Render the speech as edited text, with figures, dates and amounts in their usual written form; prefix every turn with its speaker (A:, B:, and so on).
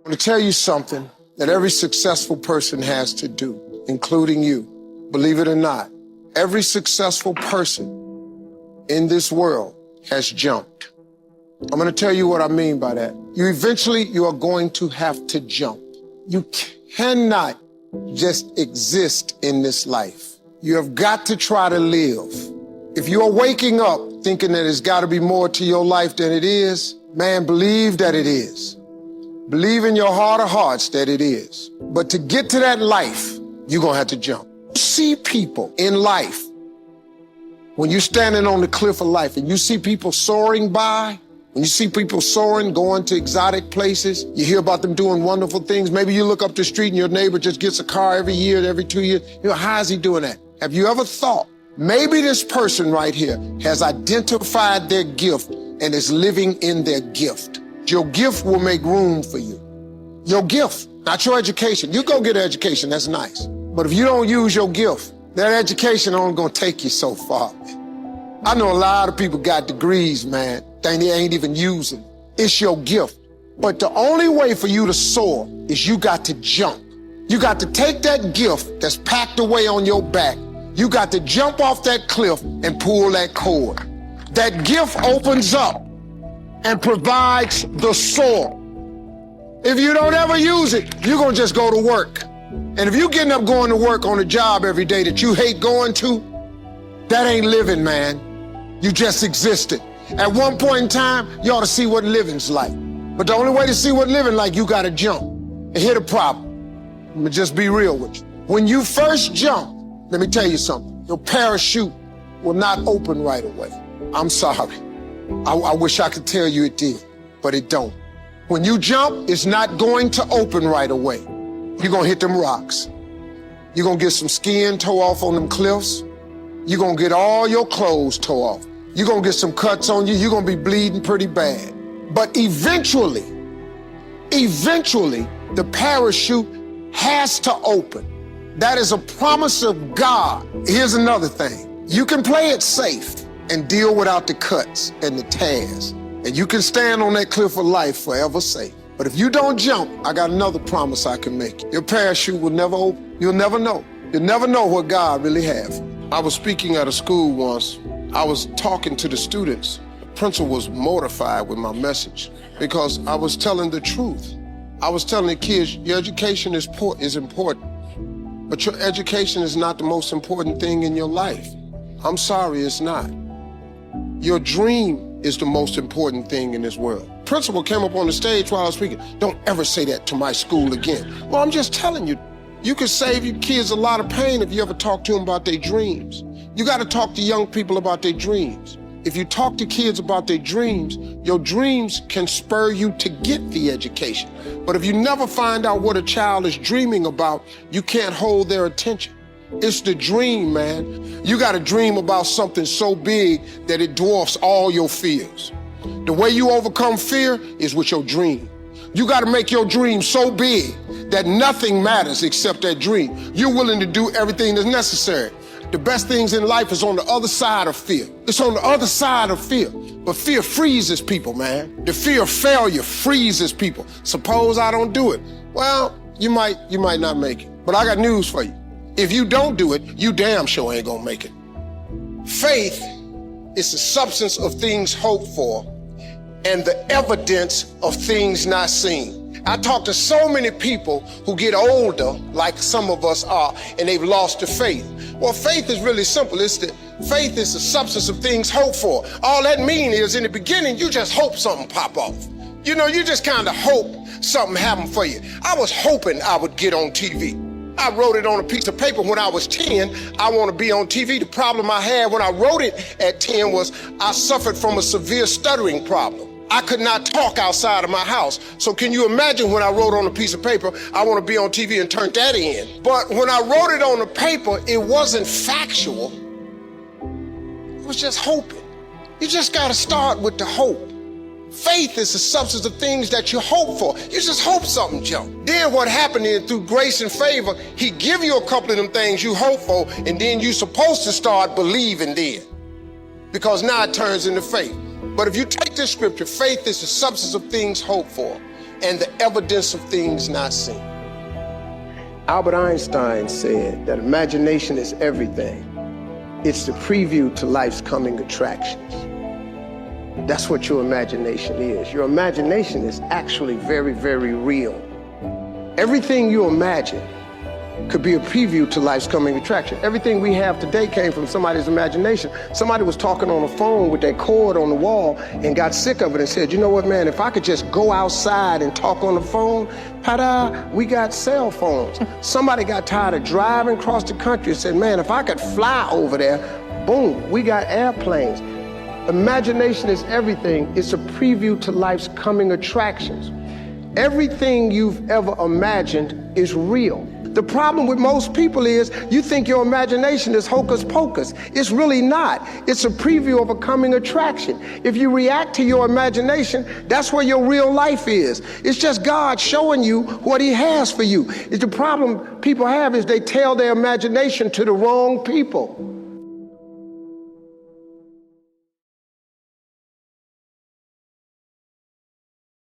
A: I want to tell you something that every successful person has to do, including you. Believe it or not, every successful person in this world has jumped. I'm going to tell you what I mean by that. You are going to have to jump. You cannot just exist in this life. You have got to try to live. If you are waking up thinking that there's got to be more to your life than it is, man, believe that it is. Believe in your heart of hearts that it is. But to get to that life, you're going to have to jump. See people in life, when you're standing on the cliff of life and you see people soaring by, when you see people soaring, going to exotic places, you hear about them doing wonderful things. Maybe you look up the street and your neighbor just gets a car every year, every 2 years. You know, how is he doing that? Have you ever thought, maybe this person right here has identified their gift and is living in their gift? Your gift will make room for you. Your gift, not your education. You go get an education, that's nice. But if you don't use your gift, that education only gonna take you so far. I know a lot of people got degrees, man, they ain't even using. It's your gift. But the only way for you to soar is you got to jump. You got to take that gift that's packed away on your back. You got to jump off that cliff and pull that cord. That gift opens up and provides the soar. If you don't ever use it, you're gonna just go to work. And if you're getting up going to work on a job every day that you hate going to, that ain't living, man. You just existed. At one point in time, you ought to see what living's like. But the only way to see what living like, you gotta jump. And here's the problem. Let me just be real with you. When you first jump, let me tell you something. Your parachute will not open right away. I'm sorry. I wish I could tell you it did, but it don't. When you jump, it's not going to open right away. You're gonna hit them rocks. You're gonna get some skin tore off on them cliffs. You're gonna get all your clothes tore off. You're gonna get some cuts on you. You're gonna be bleeding pretty bad. But eventually, the parachute has to open. That is a promise of God. Here's another thing. You can play it safe and deal without the cuts and the tears. And you can stand on that cliff of life forever safe. But if you don't jump, I got another promise I can make you. Your parachute will never open. You'll never know. You'll never know what God really has. I was speaking at a school once. I was talking to the students. The principal was mortified with my message because I was telling the truth. I was telling the kids, your education is important, but your education is not the most important thing in your life. I'm sorry, it's not. Your dream is the most important thing in this world. Principal came up on the stage while I was speaking. Don't ever say that to my school again. Well, I'm just telling you, you could save your kids a lot of pain if you ever talk to them about their dreams. You got to talk to young people about their dreams. If you talk to kids about their dreams, your dreams can spur you to get the education. But if you never find out what a child is dreaming about, you can't hold their attention. It's the dream, man. You got to dream about something so big that it dwarfs all your fears. The way you overcome fear is with your dream. You got to make your dream so big that nothing matters except that dream. You're willing to do everything that's necessary. The best things in life is on the other side of fear. It's on the other side of fear. But fear freezes people, man. The fear of failure freezes people. Suppose I don't do it. Well, you might not make it. But I got news for you. If you don't do it, you damn sure ain't gonna make it. Faith is the substance of things hoped for and the evidence of things not seen. I talk to so many people who get older, like some of us are, and they've lost their faith. Well, faith is really simple. Faith is the substance of things hoped for. All that means is in the beginning, you just hope something pop off. You know, you just kind of hope something happen for you. I was hoping I would get on TV. I wrote it on a piece of paper when I was 10, I want to be on TV. The problem I had when I wrote it at 10 was I suffered from a severe stuttering problem. I could not talk outside of my house. So can you imagine when I wrote on a piece of paper, I want to be on TV and turned that in. But when I wrote it on the paper, it wasn't factual. It was just hoping. You just got to start with the hope. Faith is the substance of things that you hope for. You just hope something jump. Then what happened is through grace and favor, he give you a couple of them things you hope for, and then you're supposed to start believing then. Because now it turns into faith. But if you take this scripture, faith is the substance of things hoped for and the evidence of things not seen. Albert Einstein said that imagination is everything. It's the preview to life's coming attractions. That's what your imagination is. Your imagination is actually very, very real. Everything you imagine could be a preview to life's coming attraction. Everything we have today came from somebody's imagination. Somebody was talking on the phone with their cord on the wall and got sick of it and said, you know what, man, if I could just go outside and talk on the phone, ta-da, we got cell phones. Somebody got tired of driving across the country and said, man, if I could fly over there, boom, we got airplanes. Imagination is everything. It's a preview to life's coming attractions. Everything you've ever imagined is real. The problem with most people is you think your imagination is hocus pocus. It's really not. It's a preview of a coming attraction. If you react to your imagination, that's where your real life is. It's just God showing you what he has for you. The problem people have is they tell their imagination to the wrong people.